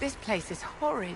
This place is horrid.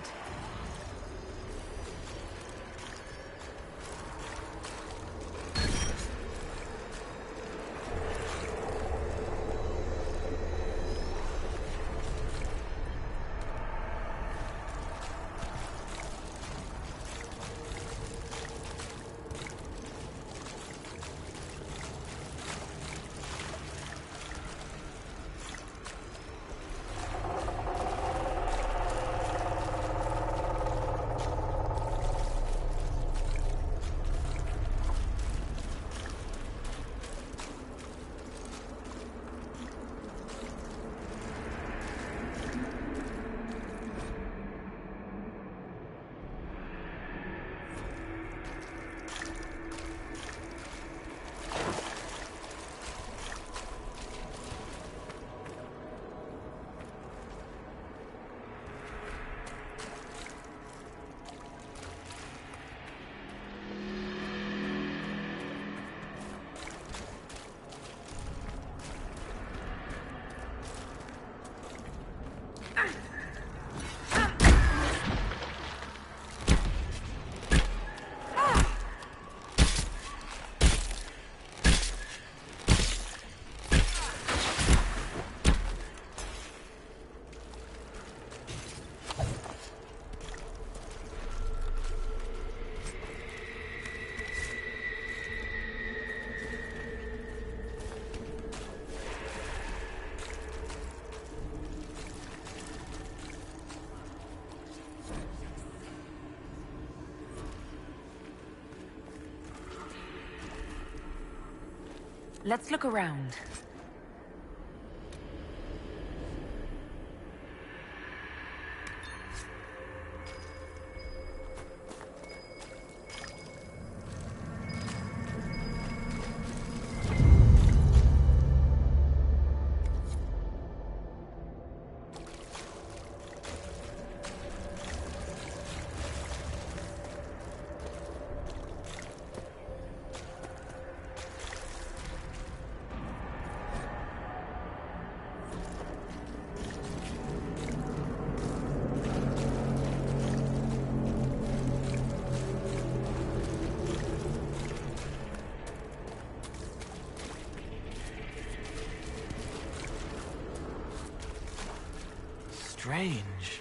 Let's look around. Strange.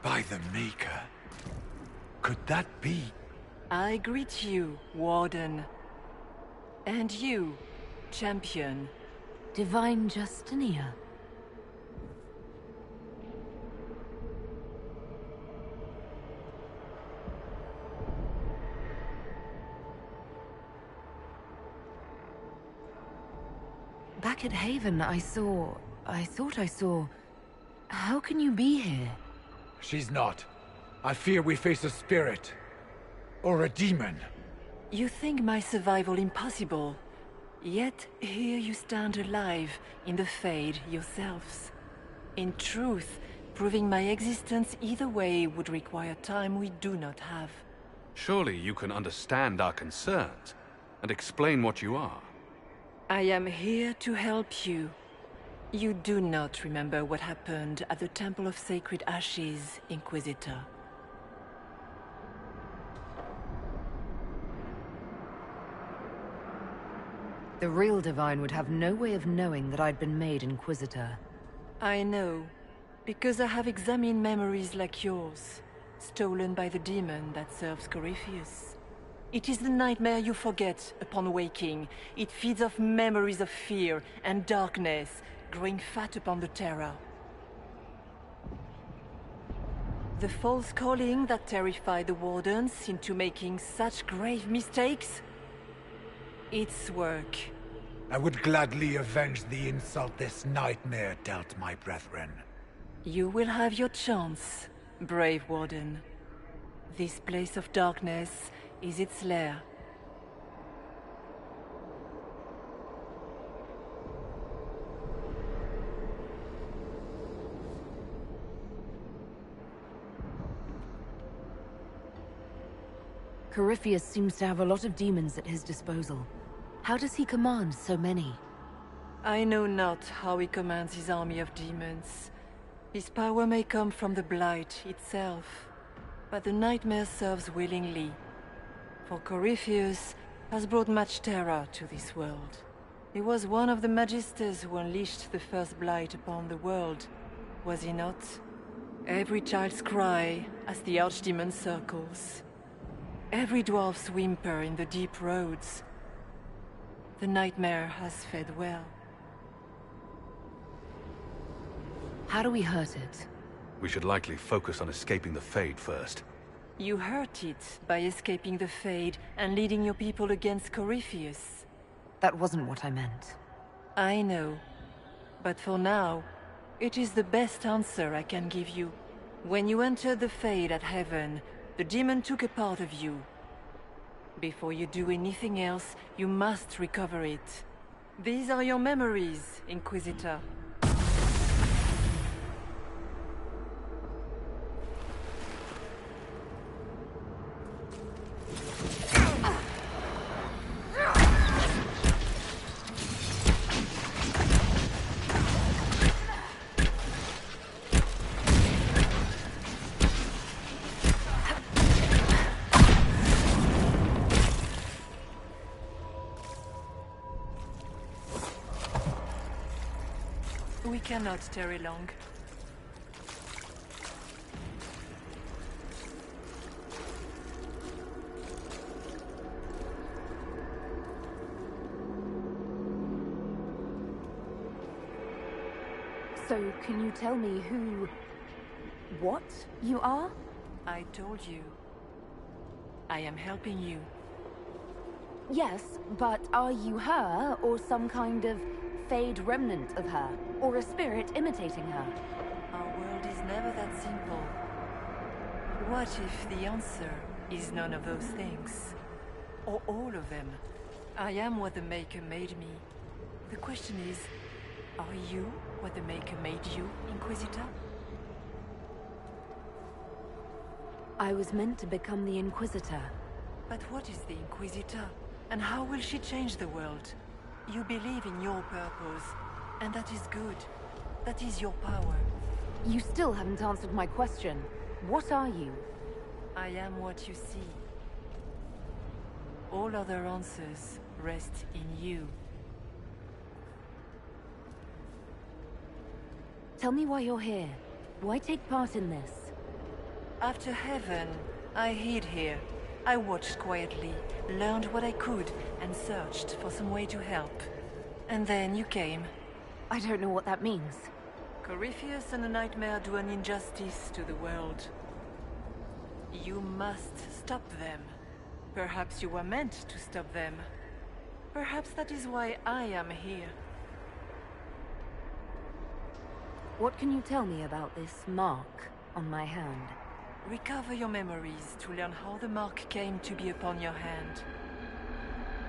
By the Maker. Could that be? I greet you, Warden. And you, Champion. Divine Justinia. Back at Haven, I saw I thought I saw... How can you be here? She's not. I fear we face a spirit. Or a demon. You think my survival impossible, yet here you stand alive in the Fade yourselves. In truth, proving my existence either way would require time we do not have. Surely you can understand our concerns and explain what you are. I am here to help you. You do not remember what happened at the Temple of Sacred Ashes, Inquisitor. The real Divine would have no way of knowing that I'd been made Inquisitor. I know, because I have examined memories like yours, stolen by the demon that serves Corypheus. It is the nightmare you forget upon waking. It feeds off memories of fear and darkness, growing fat upon the terror. The false calling that terrified the Wardens into making such grave mistakes? Its work. I would gladly avenge the insult this nightmare dealt my brethren. You will have your chance, brave Warden. This place of darkness is its lair. Corypheus seems to have a lot of demons at his disposal. How does he command so many? I know not how he commands his army of demons. His power may come from the Blight itself, but the nightmare serves willingly. For Corypheus has brought much terror to this world. He was one of the Magisters who unleashed the first Blight upon the world, was he not? Every child's cry as the Archdemon circles. Every dwarf's whimper in the deep roads. The nightmare has fed well. How do we hurt it? We should likely focus on escaping the Fade first. You hurt it by escaping the Fade and leading your people against Corypheus. That wasn't what I meant. I know. But for now, it is the best answer I can give you. When you entered the Fade at Heaven, the demon took a part of you. Before you do anything else, you must recover it. These are your memories, Inquisitor. We cannot tarry long. So, can you tell me what you are? I told you. I am helping you. Yes, but are you her, or some kind of Fade remnant of her? Or a spirit imitating her? Our world is never that simple. What if the answer is none of those things? Or all of them? I am what the Maker made me. The question is, are you what the Maker made you, Inquisitor? I was meant to become the Inquisitor. But what is the Inquisitor? And how will she change the world? You believe in your purpose, and that is good. That is your power. You still haven't answered my question. What are you? I am what you see. All other answers rest in you. Tell me why you're here. Why take part in this? After Heaven, I hid here. I watched quietly, learned what I could, and searched for some way to help. And then you came. I don't know what that means. Corypheus and the Nightmare do an injustice to the world. You must stop them. Perhaps you were meant to stop them. Perhaps that is why I am here. What can you tell me about this mark on my hand? Recover your memories to learn how the mark came to be upon your hand.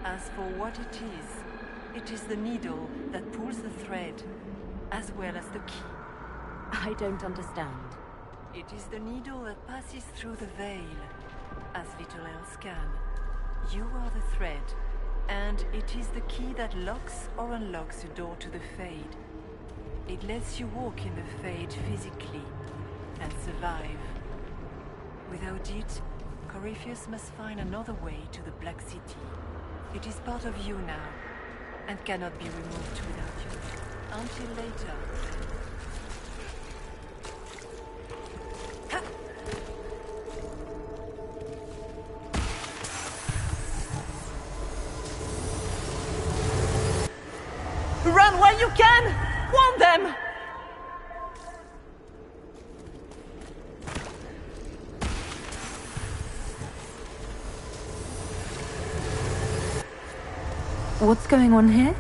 As for what it is the needle that pulls the thread, as well as the key. I don't understand. It is the needle that passes through the veil, as little else can. You are the thread, and it is the key that locks or unlocks the door to the Fade. It lets you walk in the Fade physically, and survive. Without it, Corypheus must find another way to the Black City. It is part of you now, and cannot be removed without you. Until later. Run while you can! Warn them! What's going on here?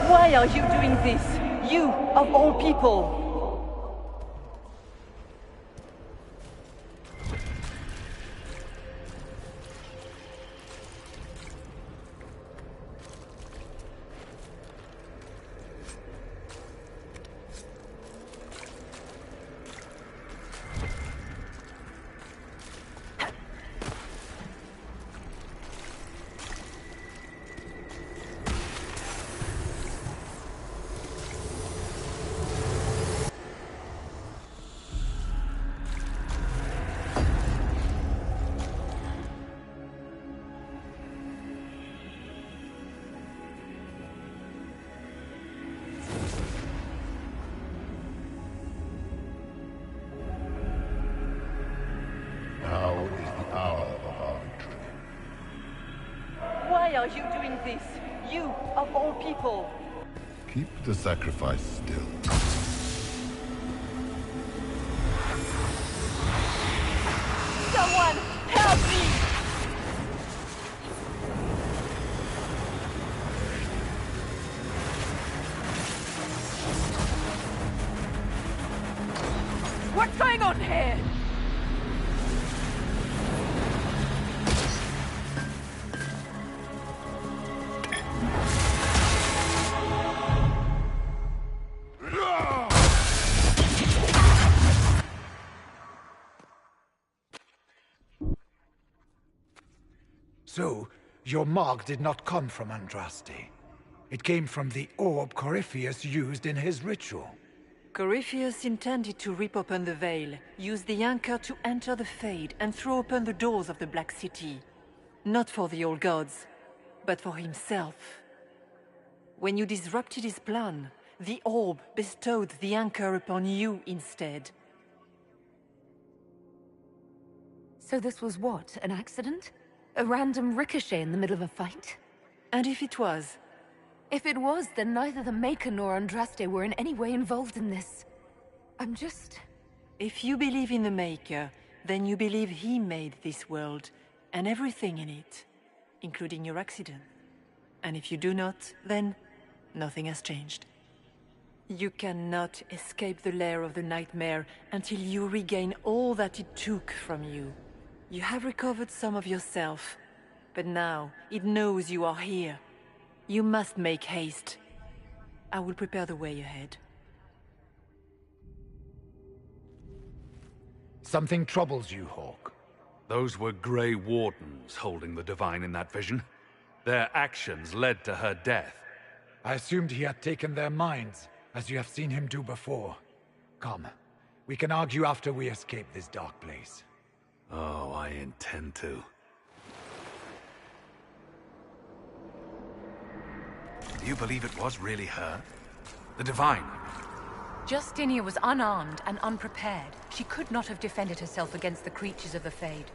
Why are you doing this? You, of all people! Why are you doing this? You, of all people! Keep the sacrifice still. Someone, help me! What's going on here? So, your mark did not come from Andraste. It came from the orb Corypheus used in his ritual. Corypheus intended to rip open the veil, use the anchor to enter the Fade, and throw open the doors of the Black City. Not for the old gods, but for himself. When you disrupted his plan, the orb bestowed the anchor upon you instead. So this was what, an accident? A random ricochet in the middle of a fight? And if it was? If it was, then neither the Maker nor Andraste were in any way involved in this. I'm just... If you believe in the Maker, then you believe he made this world, and everything in it, including your accident. And if you do not, then nothing has changed. You cannot escape the lair of the nightmare until you regain all that it took from you. You have recovered some of yourself, but now it knows you are here. You must make haste. I will prepare the way ahead. Something troubles you, Hawk. Those were Grey Wardens holding the Divine in that vision. Their actions led to her death. I assumed he had taken their minds, as you have seen him do before. Come, we can argue after we escape this dark place. Oh, I intend to. Do you believe it was really her? The Divine? Justinia was unarmed and unprepared. She could not have defended herself against the creatures of the Fade.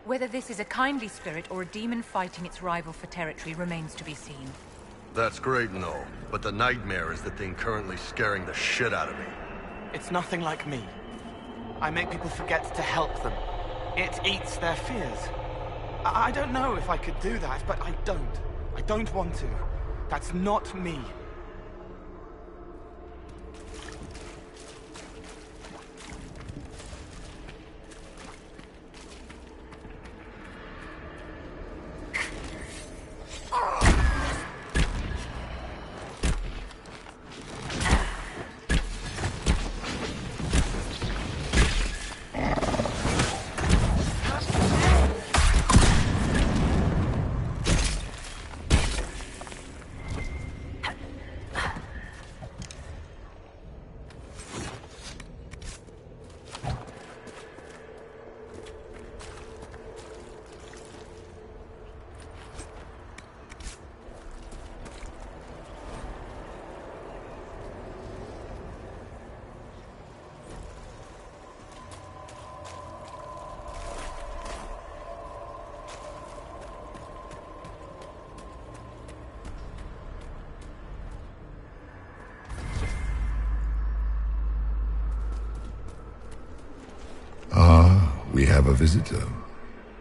Whether this is a kindly spirit or a demon fighting its rival for territory remains to be seen. That's great and all, but the nightmare is the thing currently scaring the shit out of me. It's nothing like me. I make people forget to help them. It eats their fears. I don't know if I could do that, but I don't. I don't want to. That's not me. We have a visitor.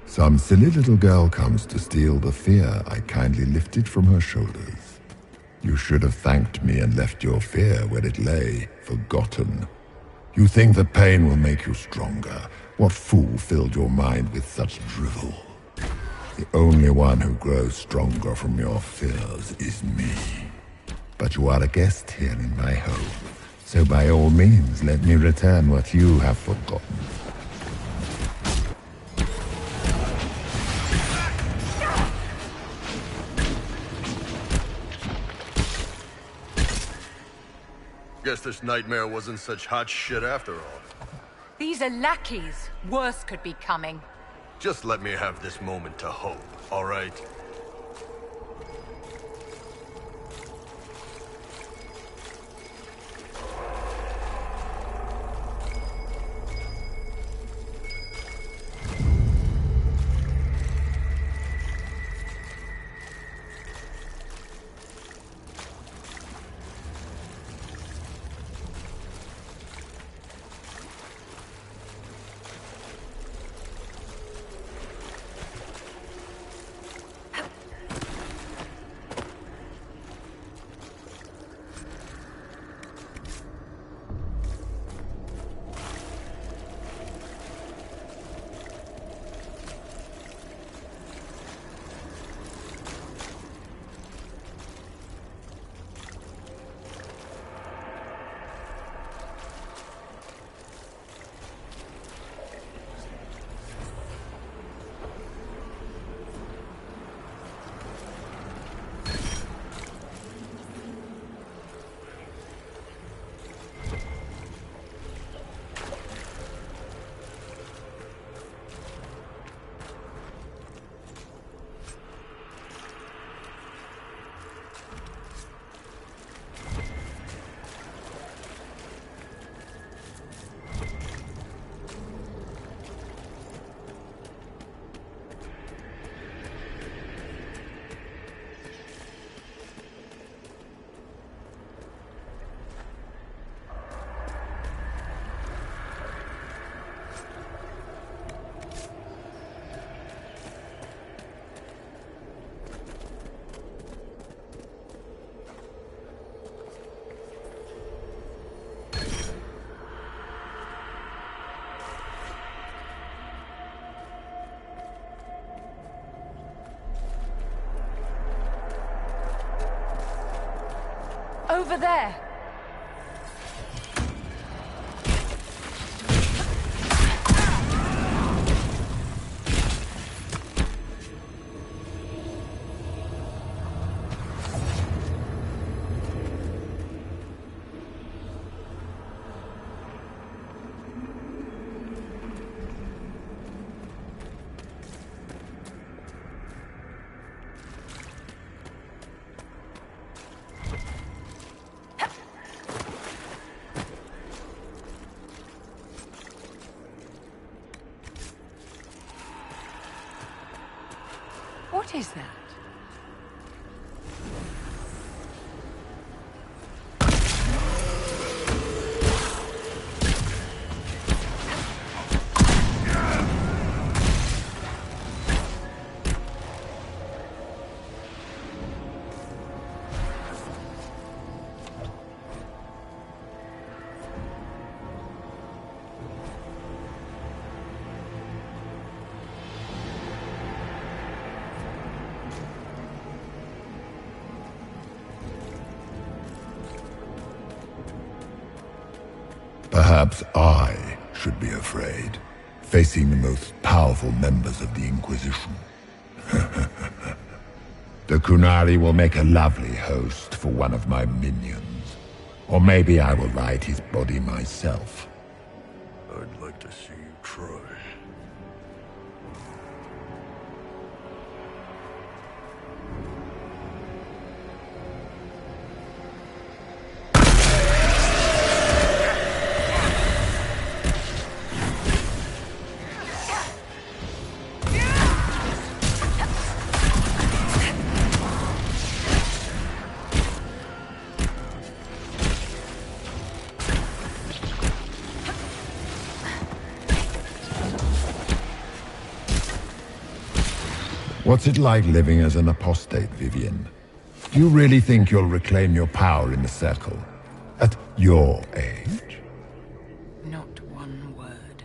Some silly little girl comes to steal the fear I kindly lifted from her shoulders. You should have thanked me and left your fear where it lay, forgotten. You think the pain will make you stronger. What fool filled your mind with such drivel? The only one who grows stronger from your fears is me. But you are a guest here in my home, so by all means let me return what you have forgotten. Guess this nightmare wasn't such hot shit after all. These are lackeys. Worse could be coming. Just let me have this moment to hope, all right? Over there! What is that? Perhaps I should be afraid, facing the most powerful members of the Inquisition. The Kunari will make a lovely host for one of my minions. Or maybe I will ride his body myself. I'd like to see you try. What's it like living as an apostate, Vivian? Do you really think you'll reclaim your power in the Circle? At your age? Not one word.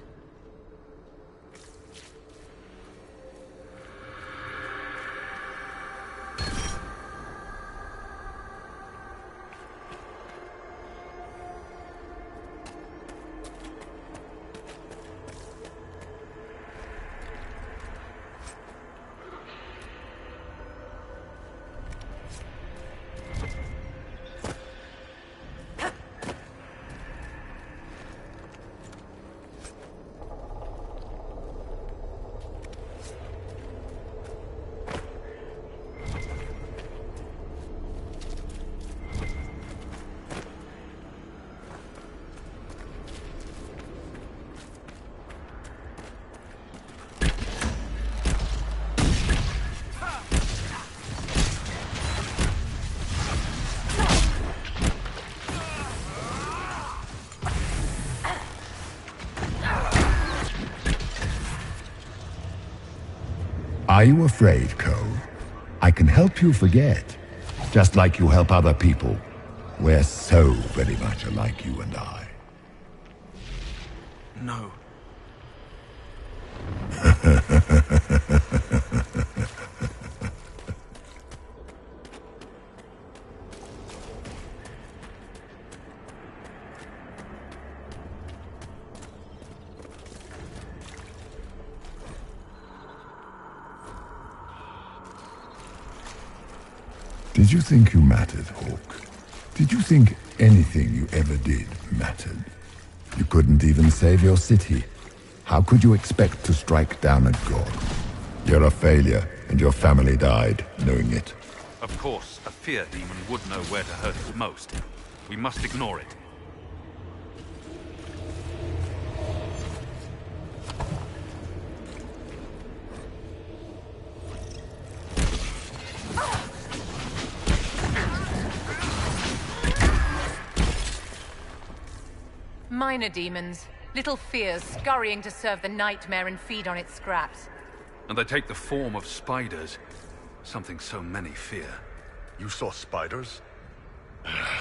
Are you afraid, Cole? I can help you forget, just like you help other people. We're so very much alike, you and I. No. Did you think you mattered, Hawk? Did you think anything you ever did mattered? You couldn't even save your city. How could you expect to strike down a god? You're a failure, and your family died knowing it. Of course, a fear demon would know where to hurt us most. We must ignore it. Minor demons. Little fears scurrying to serve the nightmare and feed on its scraps. And they take the form of spiders. Something so many fear. You saw spiders?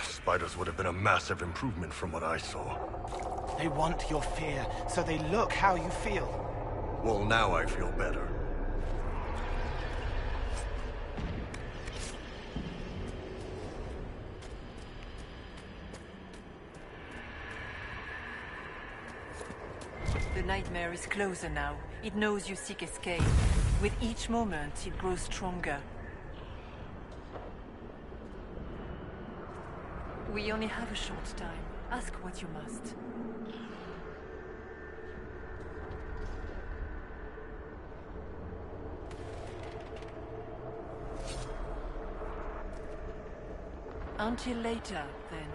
Spiders would have been a massive improvement from what I saw. They want your fear, so they look how you feel. Well, now I feel better. The nightmare is closer now. It knows you seek escape. With each moment, it grows stronger. We only have a short time. Ask what you must. Until later, then.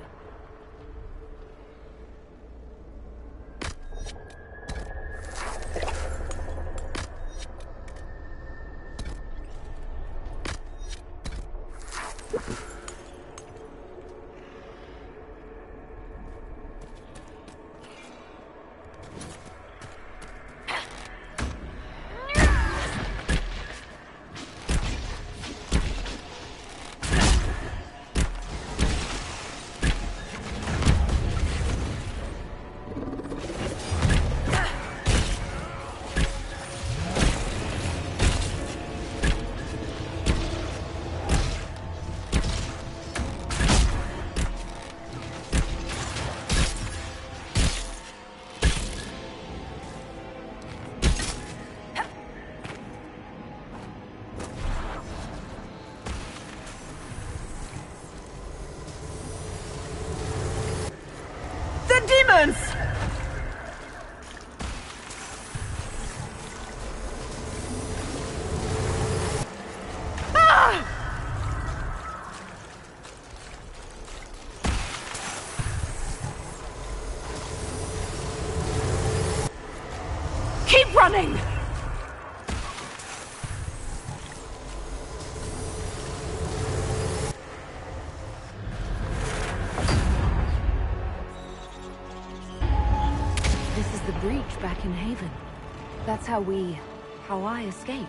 demons! Ah! Keep running! This is the breach back in Haven. That's how I escaped.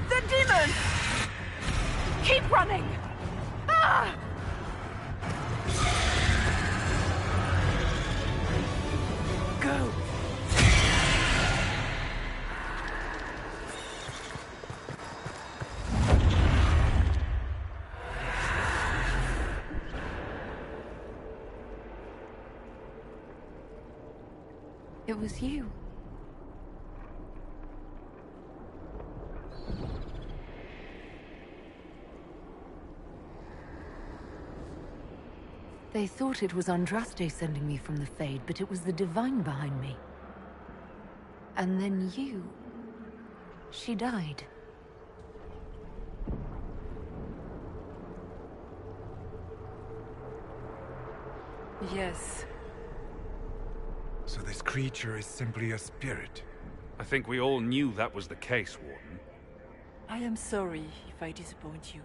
The demon! Keep running! Ah! Go! It was you. They thought it was Andraste sending me from the Fade, but it was the Divine behind me. And then you... She died. Yes. So this creature is simply a spirit. I think we all knew that was the case, Warden. I am sorry if I disappoint you.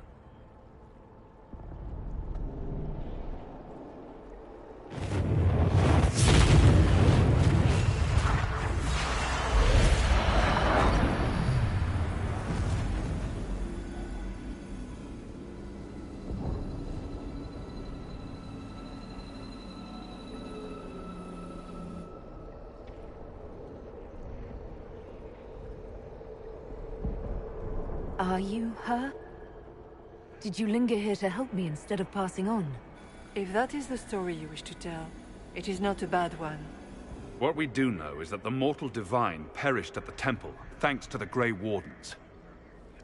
Are you her? Did you linger here to help me instead of passing on? If that is the story you wish to tell, it is not a bad one. What we do know is that the mortal divine perished at the temple, thanks to the Grey Wardens.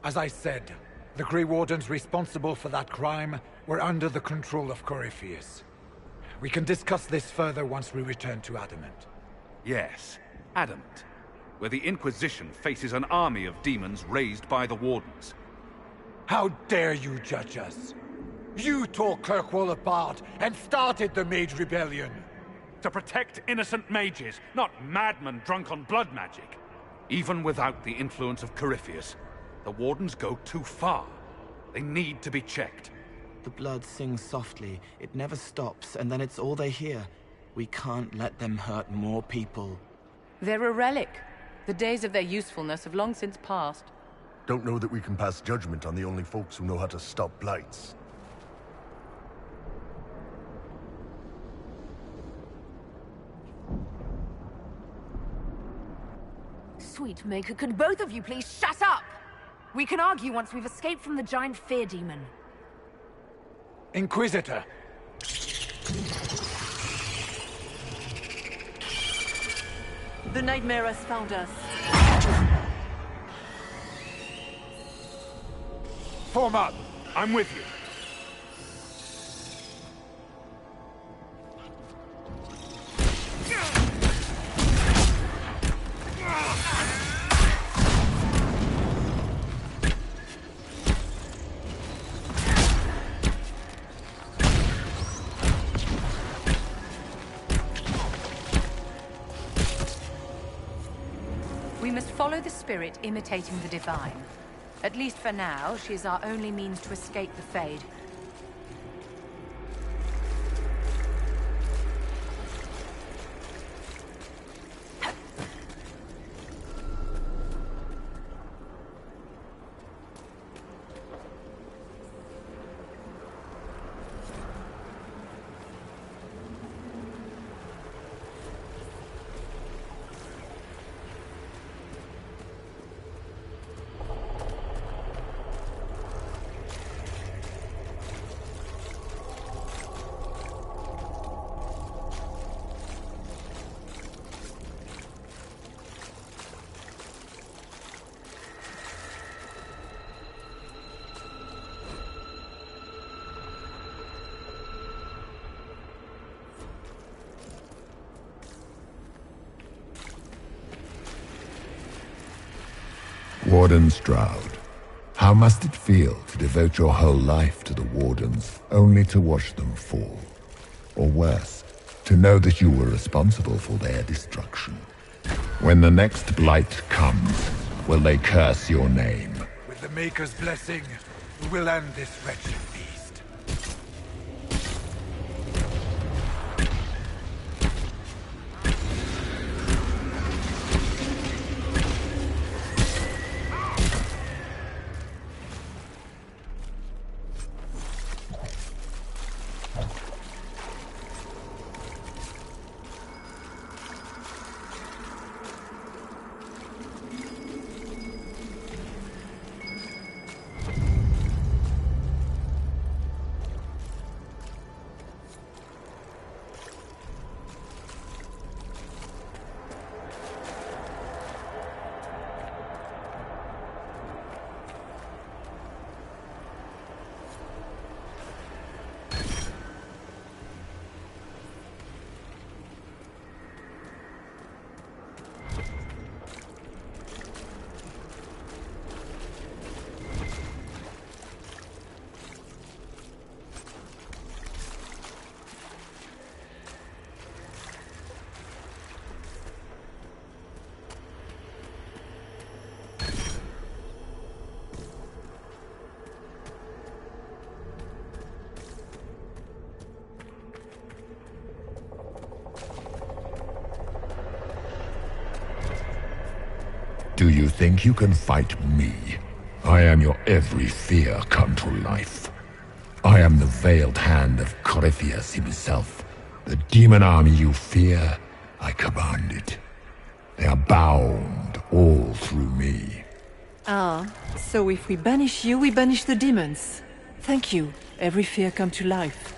As I said, the Grey Wardens responsible for that crime were under the control of Corypheus. We can discuss this further once we return to Adamant. Yes, Adamant, where the Inquisition faces an army of demons raised by the Wardens. How dare you judge us? You tore Kirkwall apart and started the Mage Rebellion! To protect innocent mages, not madmen drunk on blood magic. Even without the influence of Corypheus, the Wardens go too far. They need to be checked. The blood sings softly, it never stops, and then it's all they hear. We can't let them hurt more people. They're a relic. The days of their usefulness have long since passed. Don't know that we can pass judgment on the only folks who know how to stop blights. Sweet Maker, could both of you please shut up? We can argue once we've escaped from the giant fear demon. Inquisitor! The nightmare has found us. Form up! I'm with you. We must follow the spirit imitating the divine. At least for now, she is our only means to escape the Fade. Warden Stroud, how must it feel to devote your whole life to the Wardens, only to watch them fall? Or worse, to know that you were responsible for their destruction? When the next blight comes, will they curse your name? With the Maker's blessing, we will end this wretched beast. Do you think you can fight me? I am your every fear come to life. I am the veiled hand of Corypheus himself. The demon army you fear, I command it. They are bound all through me. Ah, so if we banish you, we banish the demons. Thank you. Every fear come to life.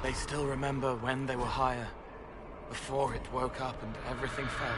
They still remember when they were higher, before it woke up and everything fell.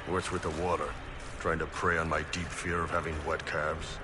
What's with the water? Trying to prey on my deep fear of having wet calves?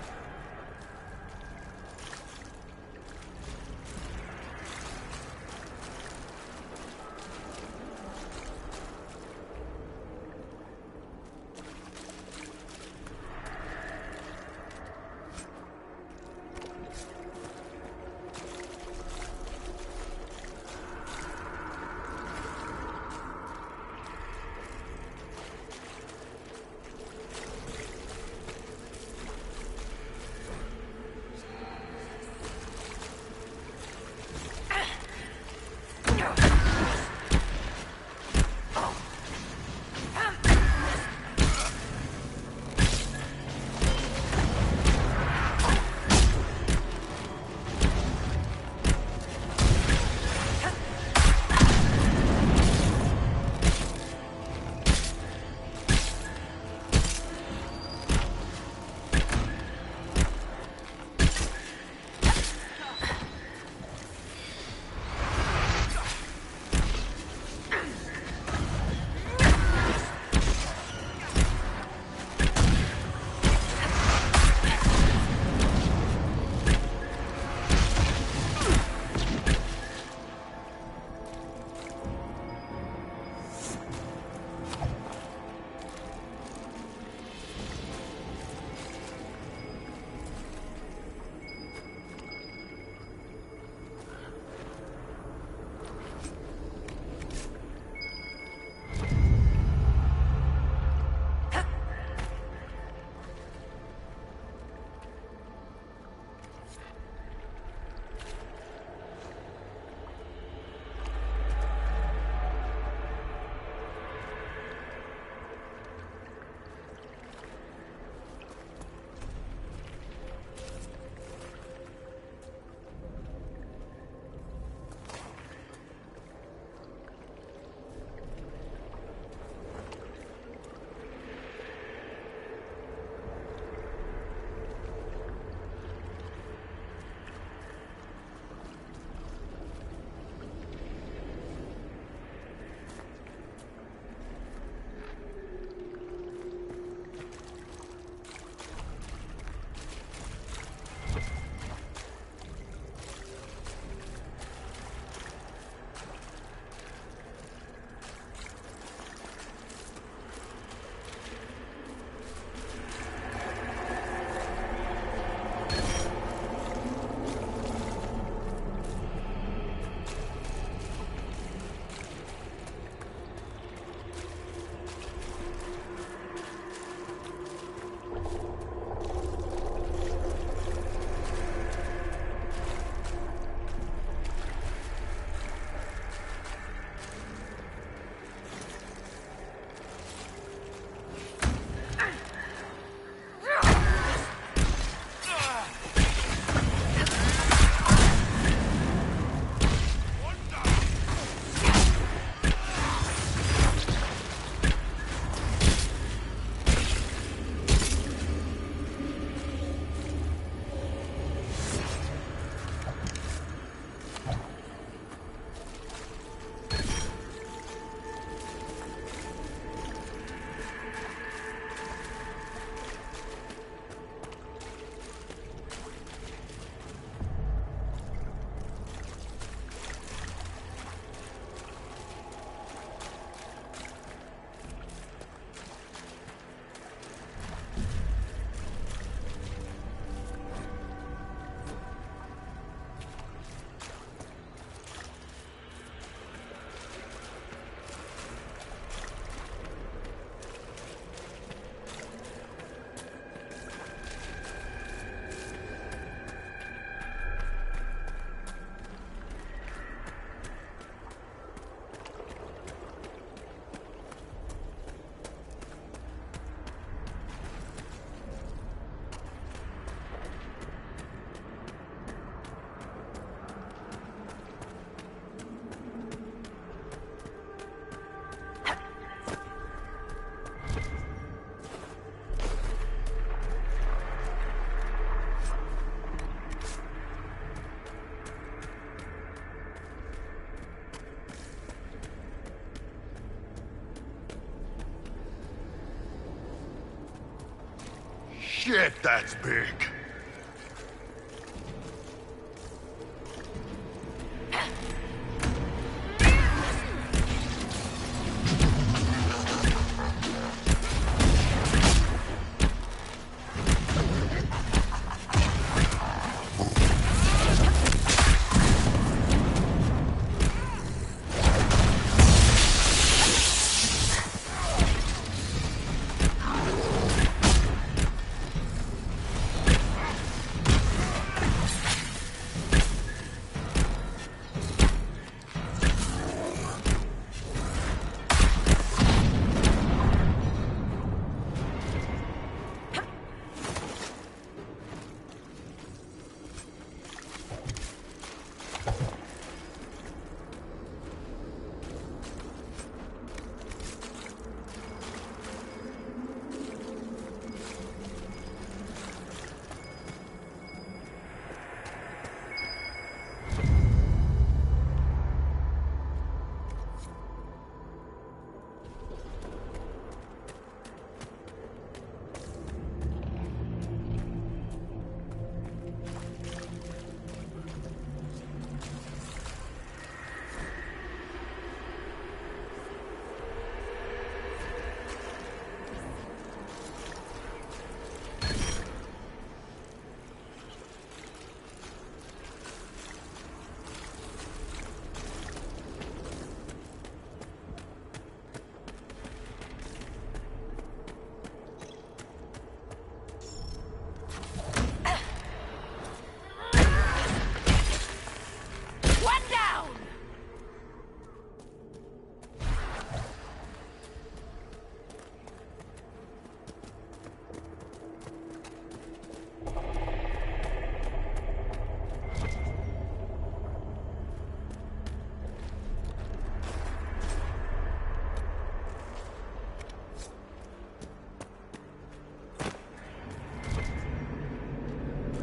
Shit, that's big.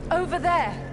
Over there!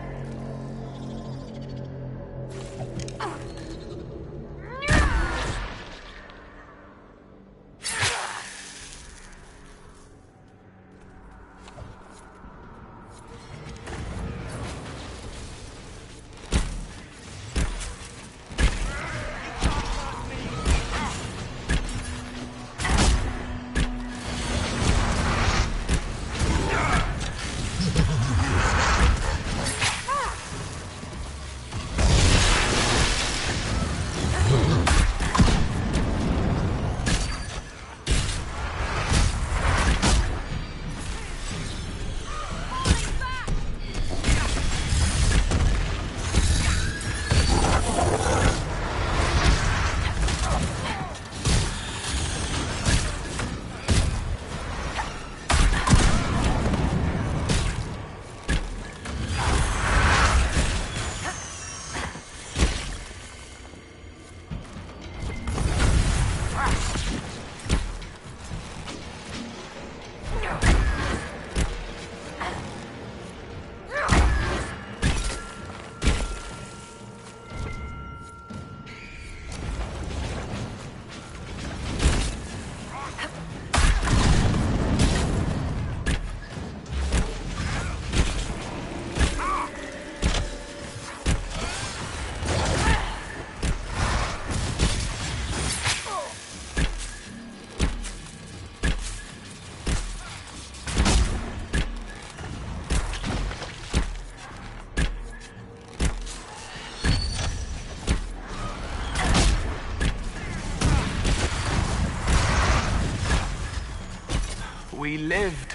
We lived.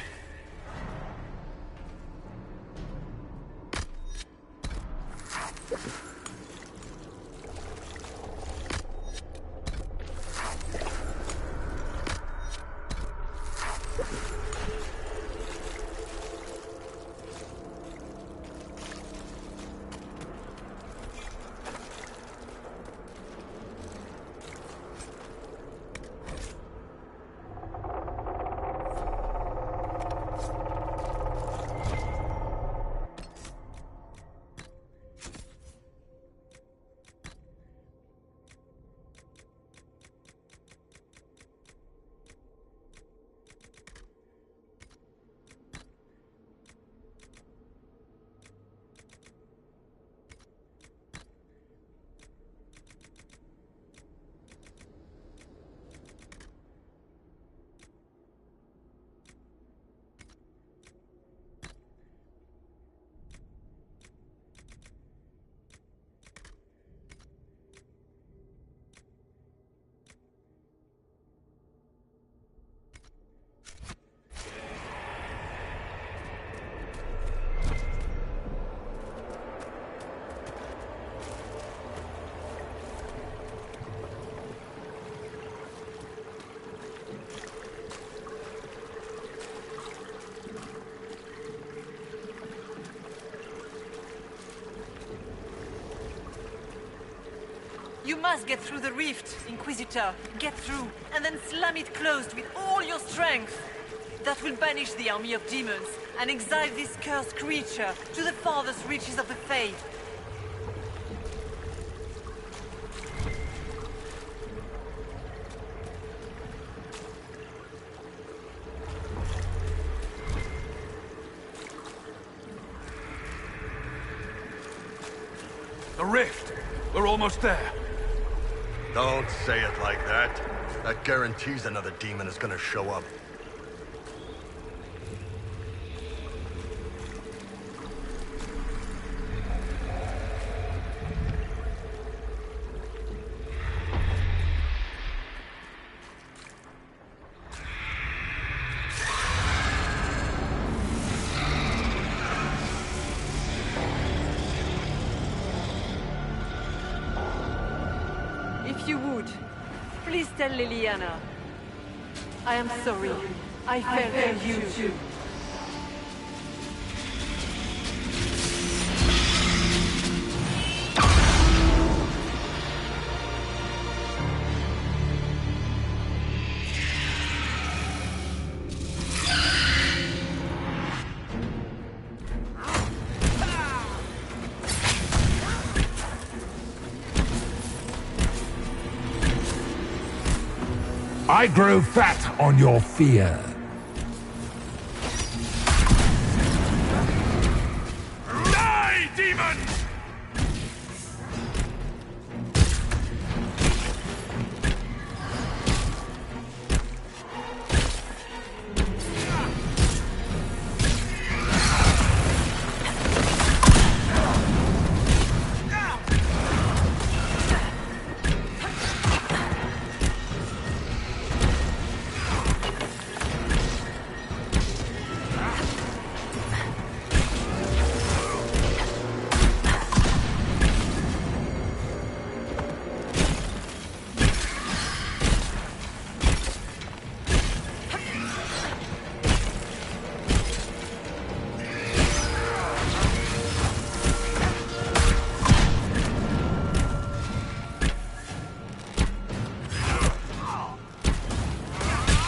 You must get through the rift, Inquisitor. Get through, and then slam it closed with all your strength. That will banish the army of demons and exile this cursed creature to the farthest reaches of the Fade. The rift! We're almost there. Don't say it like that. That guarantees another demon is gonna show up. If you would, please tell Liliana. I am sorry. I fell for you too. I grow fat on your fear. Die, demons!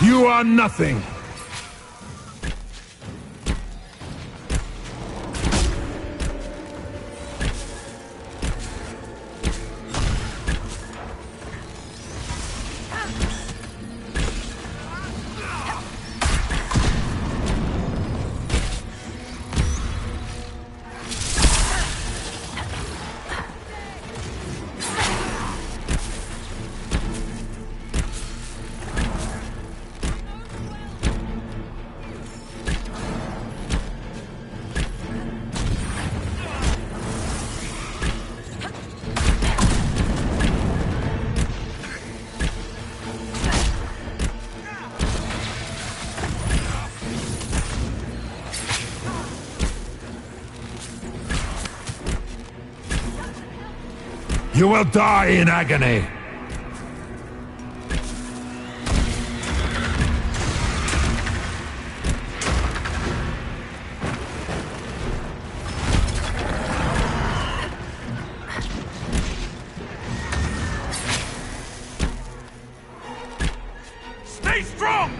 You are nothing. You will die in agony. Stay strong!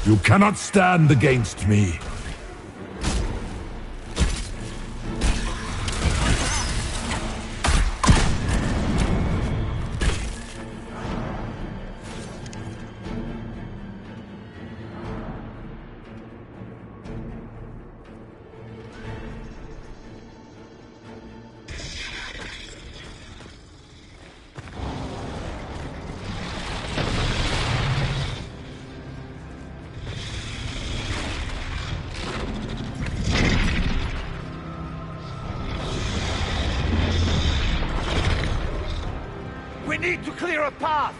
You cannot stand against me. need to clear a path!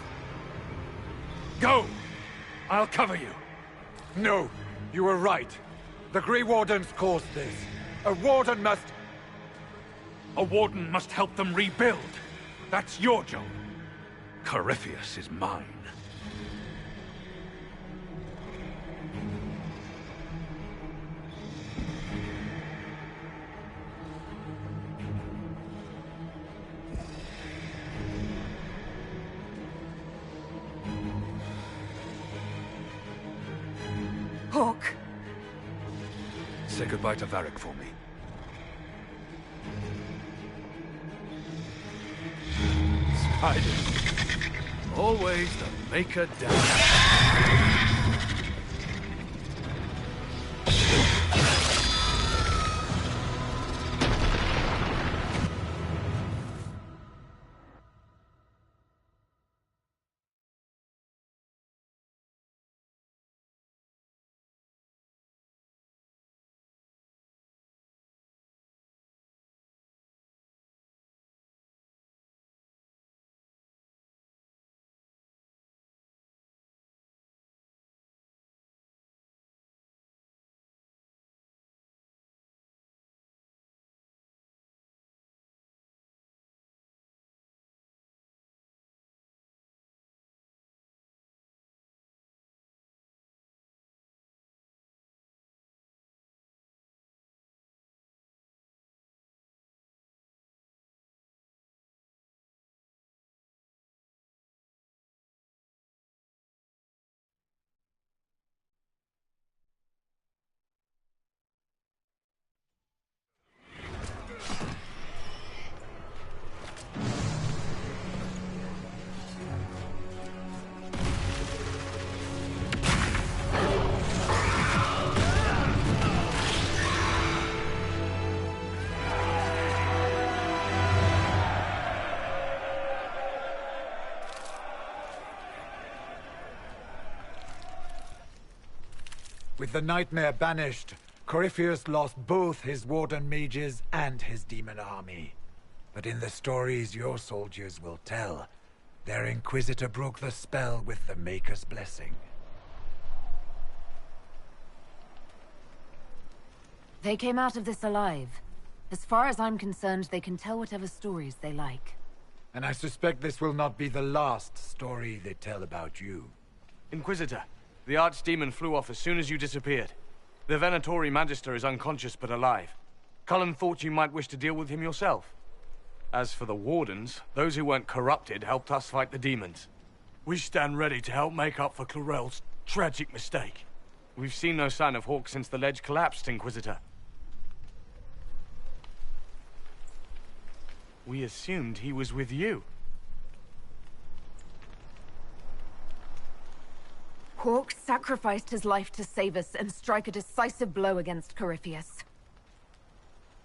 Go! I'll cover you. No, you were right. The Grey Wardens caused this. A Warden must... A Warden must help them rebuild. That's your job. Corypheus is mine. Hawk! Say goodbye to Varric for me. Spiders. Always the maker down. With the nightmare banished, Corypheus lost both his Warden mages and his demon army. But in the stories your soldiers will tell, their Inquisitor broke the spell with the Maker's blessing. They came out of this alive. As far as I'm concerned, they can tell whatever stories they like. And I suspect this will not be the last story they tell about you. Inquisitor, the Archdemon flew off as soon as you disappeared. The Venatori Magister is unconscious but alive. Cullen thought you might wish to deal with him yourself. As for the Wardens, those who weren't corrupted helped us fight the demons. We stand ready to help make up for Clarel's tragic mistake. We've seen no sign of Hawk since the ledge collapsed, Inquisitor. We assumed he was with you. Hawk sacrificed his life to save us and strike a decisive blow against Corypheus.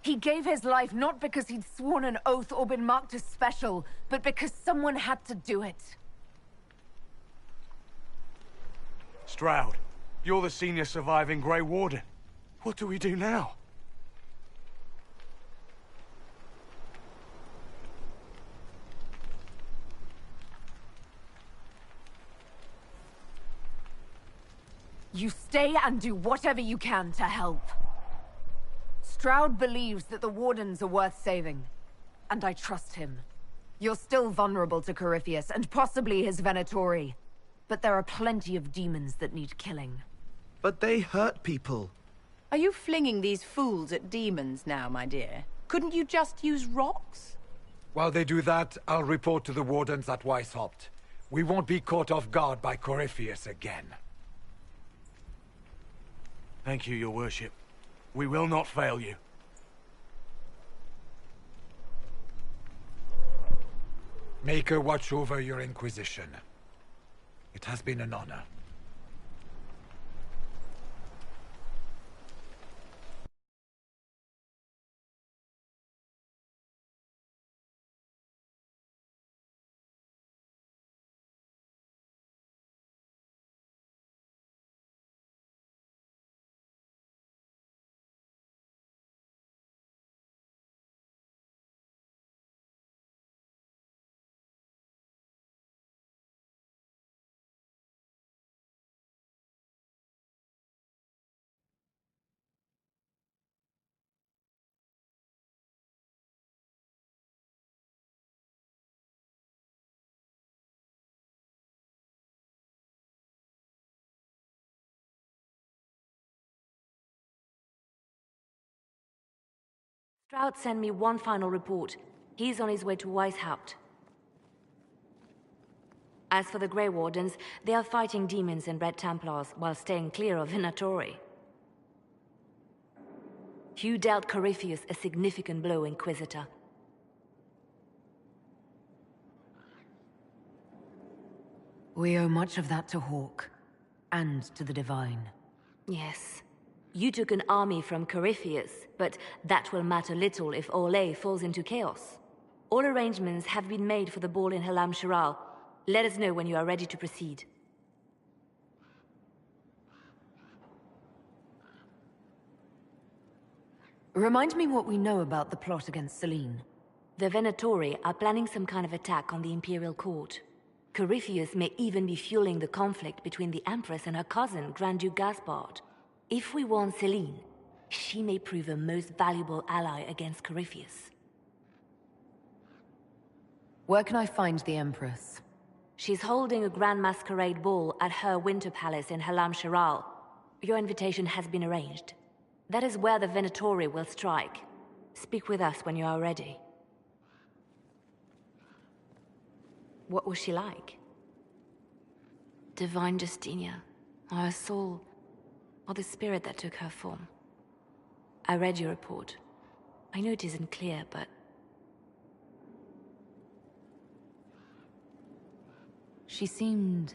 He gave his life not because he'd sworn an oath or been marked as special, but because someone had to do it. Stroud, you're the senior surviving Grey Warden. What do we do now? You stay and do whatever you can to help. Stroud believes that the Wardens are worth saving, and I trust him. You're still vulnerable to Corypheus, and possibly his Venatori. But there are plenty of demons that need killing. But they hurt people. Are you flinging these fools at demons now, my dear? Couldn't you just use rocks? While they do that, I'll report to the Wardens at Weishaupt. We won't be caught off guard by Corypheus again. Thank you, your worship. We will not fail you. Maker watch over your Inquisition. It has been an honor. Stroud sent me one final report. He's on his way to Weishaupt. As for the Grey Wardens, they are fighting demons and Red Templars while staying clear of Venatori. You dealt Corypheus a significant blow, Inquisitor. We owe much of that to Hawk, and to the Divine. Yes. You took an army from Corypheus, but that will matter little if Orlais falls into chaos. All arrangements have been made for the ball in Halam Shiral. Let us know when you are ready to proceed. Remind me what we know about the plot against Selene. The Venatori are planning some kind of attack on the Imperial Court. Corypheus may even be fueling the conflict between the Empress and her cousin, Grand Duke Gaspard. If we warn Selene, she may prove a most valuable ally against Corypheus. Where can I find the Empress? She's holding a grand masquerade ball at her winter palace in Halam Shiral. Your invitation has been arranged. That is where the Venatori will strike. Speak with us when you are ready. What was she like? Divine Justinia, or her soul, or the spirit that took her form. I read your report. I know it isn't clear, but... She seemed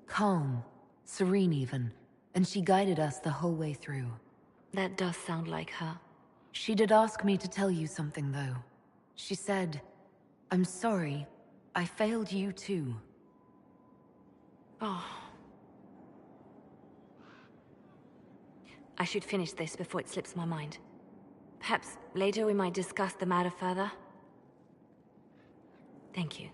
calm, serene even, and she guided us the whole way through. That does sound like her. She did ask me to tell you something, though. She said, "I'm sorry, I failed you too." Oh. I should finish this before it slips my mind. Perhaps later we might discuss the matter further. Thank you.